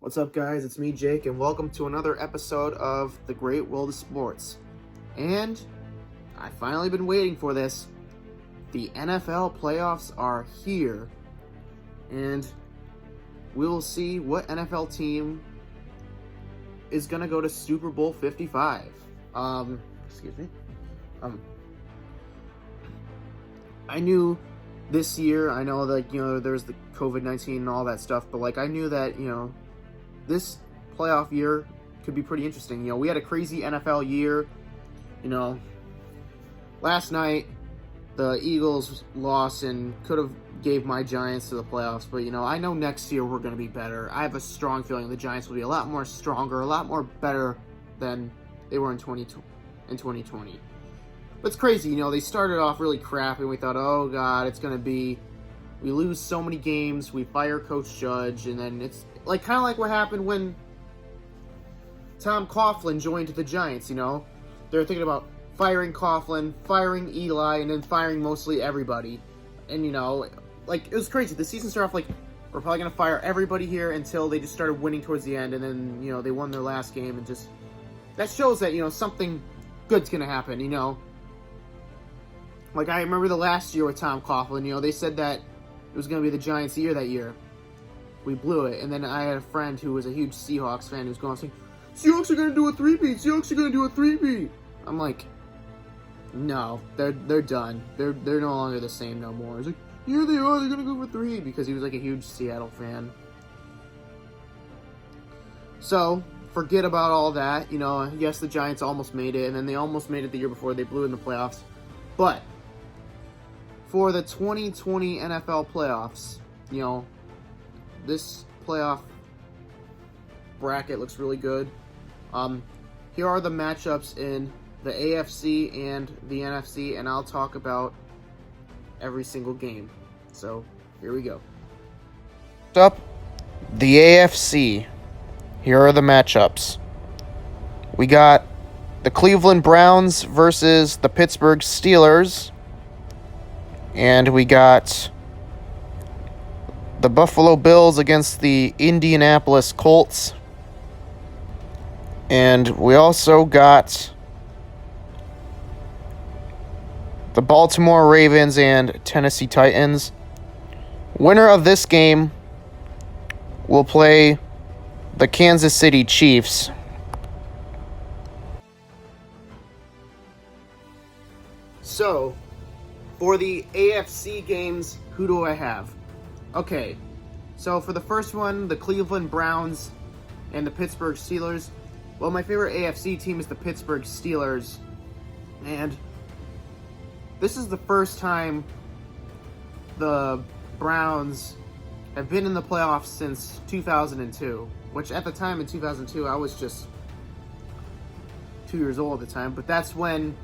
What's up, guys? It's me, Jake, and welcome to another episode of The Great World of Sports. And I've finally been waiting for this. The NFL playoffs are here, and we'll see what NFL team is going to go to Super Bowl 55. Excuse me. I knew this year, I know that, there's the COVID-19 and all that stuff, but, I knew that, this playoff year could be pretty interesting. We had a crazy NFL year. Last night, the Eagles lost and could have gave my Giants to the playoffs, but, I know next year we're going to be better. I have a strong feeling the Giants will be a lot more stronger, a lot more better than they were in 2020. But it's crazy, they started off really crappy, and we thought, oh, God, it's going to be, we lose so many games, we fire Coach Judge, and then it's kind of like what happened when Tom Coughlin joined the Giants, They were thinking about firing Coughlin, firing Eli, and then firing mostly everybody. And, it was crazy. The season started off we're probably going to fire everybody here until they just started winning towards the end, and then, they won their last game, and just, that shows that, something good's going to happen, I remember the last year with Tom Coughlin, they said that it was going to be the Giants' year that year. We blew it. And then I had a friend who was a huge Seahawks fan who was going saying, Seahawks are going to do a three-peat. Seahawks are going to do a three-peat. I'm like, no, they're done. They're no longer the same no more. He's like, here they are. They're going to go for three, because he was a huge Seattle fan. So, forget about all that. Yes, the Giants almost made it, and then they almost made it the year before. They blew it in the playoffs. But for the 2020 NFL playoffs, this playoff bracket looks really good. Here are the matchups in the AFC and the NFC, and I'll talk about every single game. So, here we go. Up, the AFC. Here are the matchups. We got the Cleveland Browns versus the Pittsburgh Steelers. And we got the Buffalo Bills against the Indianapolis Colts. And we also got the Baltimore Ravens and Tennessee Titans. Winner of this game will play the Kansas City Chiefs. So, for the AFC games, who do I have? Okay, so for the first one, the Cleveland Browns and the Pittsburgh Steelers. Well, my favorite AFC team is the Pittsburgh Steelers, and this is the first time the Browns have been in the playoffs since 2002, which at the time in 2002, I was just 2 years old at the time, but that's when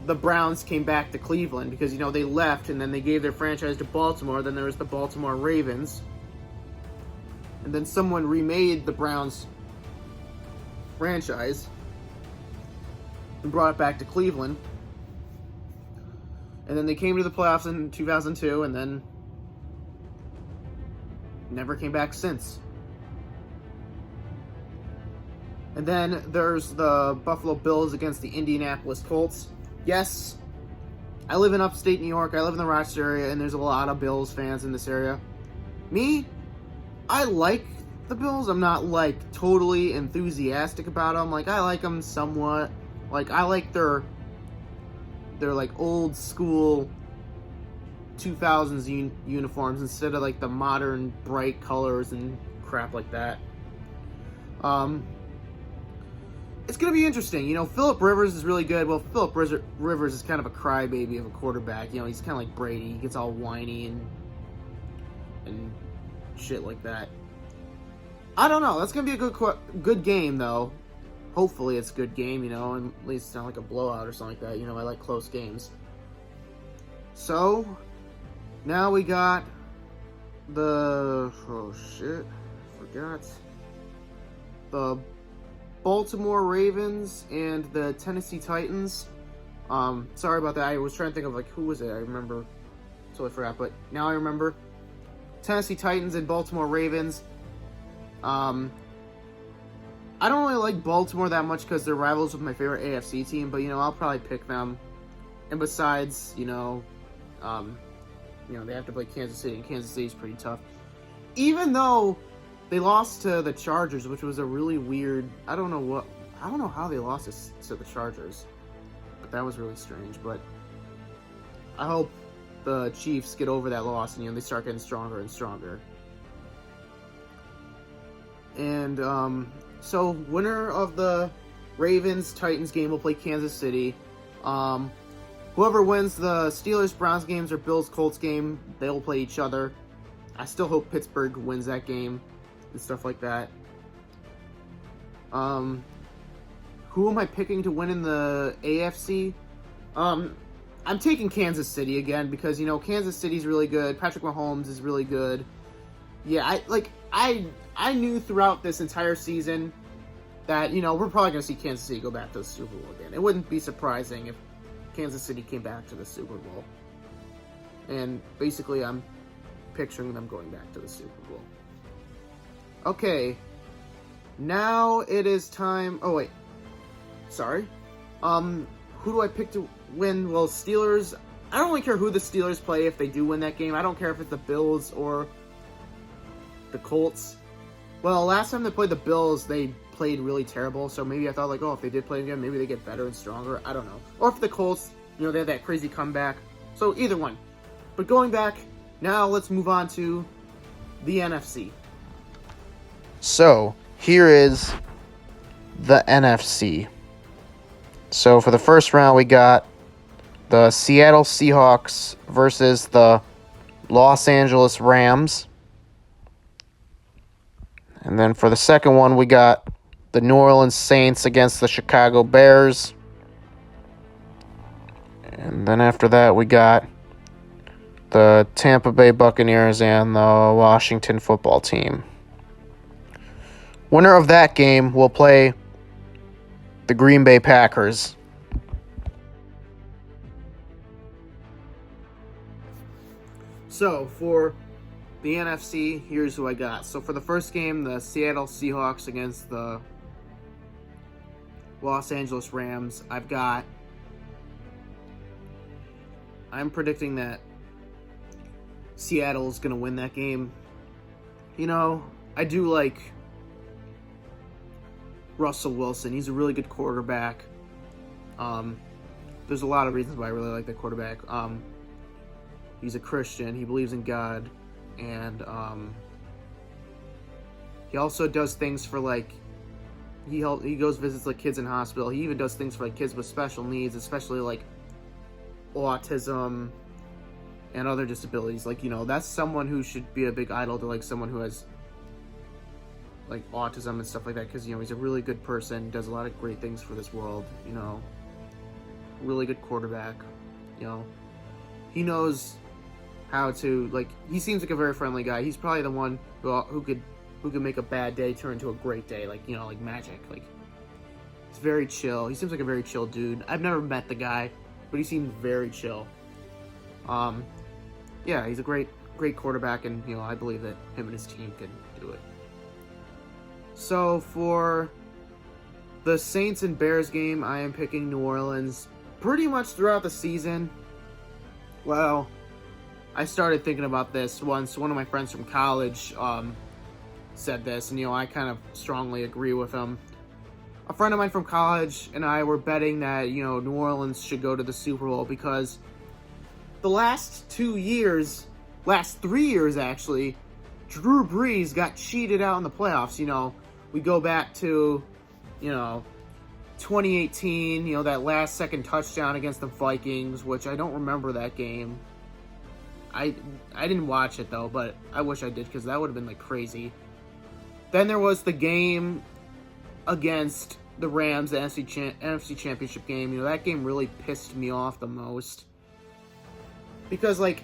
the Browns came back to Cleveland, because, they left and then they gave their franchise to Baltimore. Then there was the Baltimore Ravens. And then someone remade the Browns franchise and brought it back to Cleveland. And then they came to the playoffs in 2002 and then never came back since. And then there's the Buffalo Bills against the Indianapolis Colts. Yes, I live in upstate New York. I live in the Rochester area, and there's a lot of Bills fans in this area. Me, I like the Bills. I'm not, totally enthusiastic about them. I like them somewhat. I like their old school 2000s uniforms instead of, the modern bright colors and crap like that. It's going to be interesting. Phillip Rivers is really good. Well, Phillip Rivers is kind of a crybaby of a quarterback. He's kind of like Brady. He gets all whiny and shit like that. I don't know. That's going to be a good game, though. Hopefully it's a good game, and at least it's not like a blowout or something like that. I like close games. So, now we got the... Oh, shit. Forgot. The Baltimore Ravens and the Tennessee Titans. Sorry about that. I was trying to think of who was it. I remember. Totally forgot, but now I remember. Tennessee Titans and Baltimore Ravens. I don't really like Baltimore that much because they're rivals with my favorite AFC team, but, I'll probably pick them. And besides, they have to play Kansas City, and Kansas City's pretty tough. Even though they lost to the Chargers, which was a really weird, I don't know how they lost to the Chargers, but that was really strange. But I hope the Chiefs get over that loss and, they start getting stronger and stronger. And, so winner of the Ravens-Titans game will play Kansas City. Whoever wins the Steelers-Browns games or Bills-Colts game, they will play each other. I still hope Pittsburgh wins that game and stuff like that. Who am I picking to win in the AFC? I'm taking Kansas City again because, Kansas City's really good. Patrick Mahomes is really good. Yeah, I knew throughout this entire season that, we're probably going to see Kansas City go back to the Super Bowl again. It wouldn't be surprising if Kansas City came back to the Super Bowl. And basically, I'm picturing them going back to the Super Bowl. Okay. Now it is time... Oh, wait. Sorry. Who do I pick to win? Well, Steelers... I don't really care who the Steelers play if they do win that game. I don't care if it's the Bills or the Colts. Well, last time they played the Bills, they played really terrible, so maybe I thought, if they did play again, maybe they get better and stronger. I don't know. Or if the Colts, they had that crazy comeback. So, either one. But going back, now let's move on to the NFC. So, here is the NFC. So, for the first round, we got the Seattle Seahawks versus the Los Angeles Rams. And then for the second one, we got the New Orleans Saints against the Chicago Bears. And then after that, we got the Tampa Bay Buccaneers and the Washington Football Team. Winner of that game will play the Green Bay Packers. So, for the NFC, here's who I got. So, for the first game, the Seattle Seahawks against the Los Angeles Rams, I'm predicting that Seattle's going to win that game. I do like Russell Wilson. He's a really good quarterback. There's a lot of reasons why I really like that quarterback. He's a Christian. He believes in God. And he also does things for, he goes visits, kids in hospital. He even does things for, kids with special needs, especially, autism and other disabilities. That's someone who should be a big idol to, someone who has, autism and stuff like that. Because, he's a really good person, does a lot of great things for this world, Really good quarterback, He knows how to, he seems like a very friendly guy. He's probably the one who could make a bad day turn into a great day, like magic. He's very chill. He seems like a very chill dude. I've never met the guy, but he seems very chill. Yeah, he's a great quarterback, and, I believe that him and his team can do it. So, for the Saints and Bears game, I am picking New Orleans pretty much throughout the season. Well, I started thinking about this once. One of my friends from college said this, and, I kind of strongly agree with him. A friend of mine from college and I were betting that, New Orleans should go to the Super Bowl because the last 3 years actually, Drew Brees got cheated out in the playoffs. We go back to, 2018, that last second touchdown against the Vikings, which I don't remember that game. I didn't watch it, though, but I wish I did because that would have been, crazy. Then there was the game against the Rams, the NFC Championship game. That game really pissed me off the most. Because, my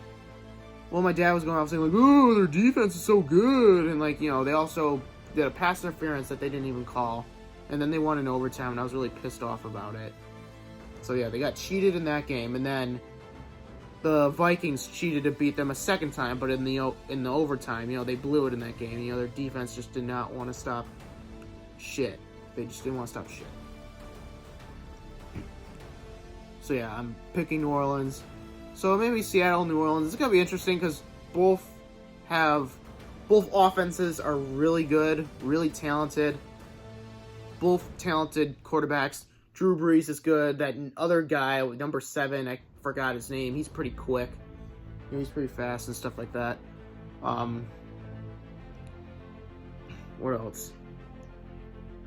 dad was going off saying, oh, their defense is so good. And, they also did a pass interference that they didn't even call. And then they won in overtime, and I was really pissed off about it. So, yeah, they got cheated in that game. And then the Vikings cheated to beat them a second time, but in the overtime, they blew it in that game. Their defense just did not want to stop shit. They just didn't want to stop shit. So yeah, I'm picking New Orleans. So maybe Seattle, New Orleans. It's gonna be interesting because both offenses are really good, really talented. Both talented quarterbacks. Drew Brees is good. That other guy, number 7, I forgot his name. He's pretty quick. He's pretty fast and stuff like that. What else?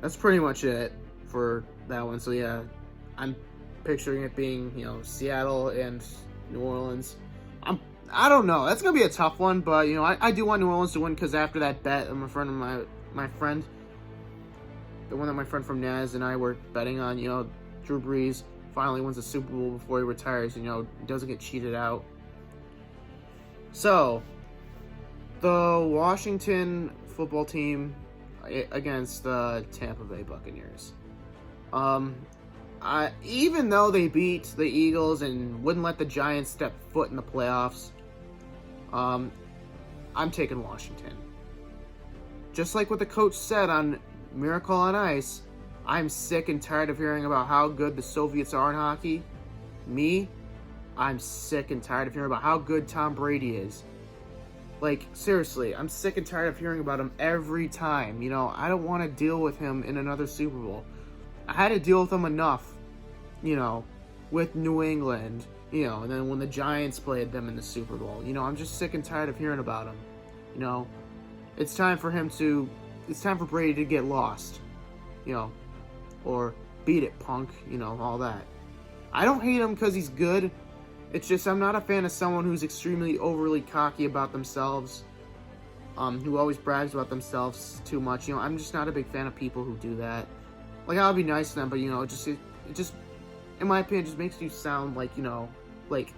That's pretty much it for that one. So yeah, I'm picturing it being, Seattle and New Orleans. I don't know. That's gonna be a tough one, but I do want New Orleans to win because after that bet, my friend, the one that my friend from Naz and I were betting on, Drew Brees finally wins the Super Bowl before he retires. Doesn't get cheated out. So, the Washington football team against the Tampa Bay Buccaneers. Even though they beat the Eagles and wouldn't let the Giants step foot in the playoffs, I'm taking Washington. Just like what the coach said on Miracle on Ice, I'm sick and tired of hearing about how good the Soviets are in hockey. I'm sick and tired of hearing about how good Tom Brady is. Like, seriously, I'm sick and tired of hearing about him every time. I don't want to deal with him in another Super Bowl. I had to deal with him enough, with New England, and then when the Giants played them in the Super Bowl. I'm just sick and tired of hearing about him. It's time for Brady to get lost, or beat it, punk, all that. I don't hate him because he's good. It's just I'm not a fan of someone who's extremely overly cocky about themselves, who always brags about themselves too much. I'm just not a big fan of people who do that. Like, I'll be nice to them, but, it just, in my opinion, just makes you sound like, like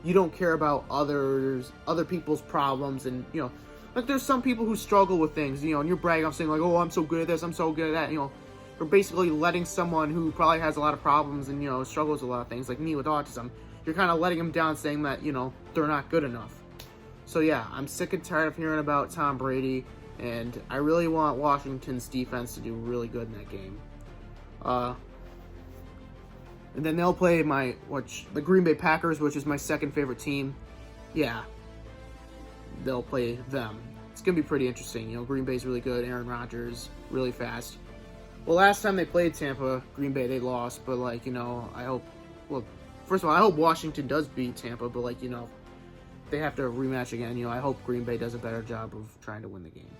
you don't care about other people's problems, and, like, there's some people who struggle with things, and you're bragging on saying, like, oh, I'm so good at this, I'm so good at that, You're basically letting someone who probably has a lot of problems and, struggles with a lot of things, like me with autism, you're kind of letting them down, saying that, they're not good enough. So, yeah, I'm sick and tired of hearing about Tom Brady, and I really want Washington's defense to do really good in that game. And then they'll play the Green Bay Packers, which is my second favorite team. Yeah, they'll play them. It's going to be pretty interesting. Green Bay's really good. Aaron Rodgers, really fast. Well, last time they played Tampa, Green Bay, they lost. But, I hope... Well, first of all, I hope Washington does beat Tampa. But, they have to rematch again. I hope Green Bay does a better job of trying to win the game.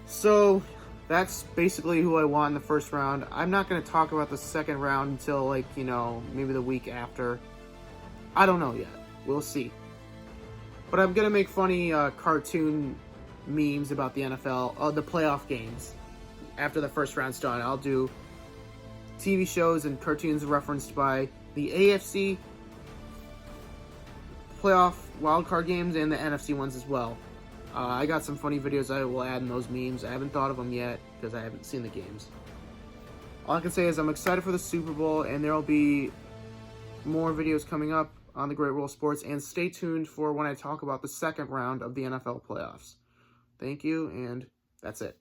So, that's basically who I want in the first round. I'm not going to talk about the second round until, maybe the week after. I don't know yet. We'll see. But I'm going to make funny cartoon memes about the NFL, the playoff games. After the first round's done, I'll do TV shows and cartoons referenced by the AFC playoff wildcard games and the NFC ones as well. I got some funny videos I will add in those memes. I haven't thought of them yet because I haven't seen the games. All I can say is I'm excited for the Super Bowl, and there will be more videos coming up on the Great World of Sports, and stay tuned for when I talk about the second round of the NFL playoffs. Thank you, and that's it.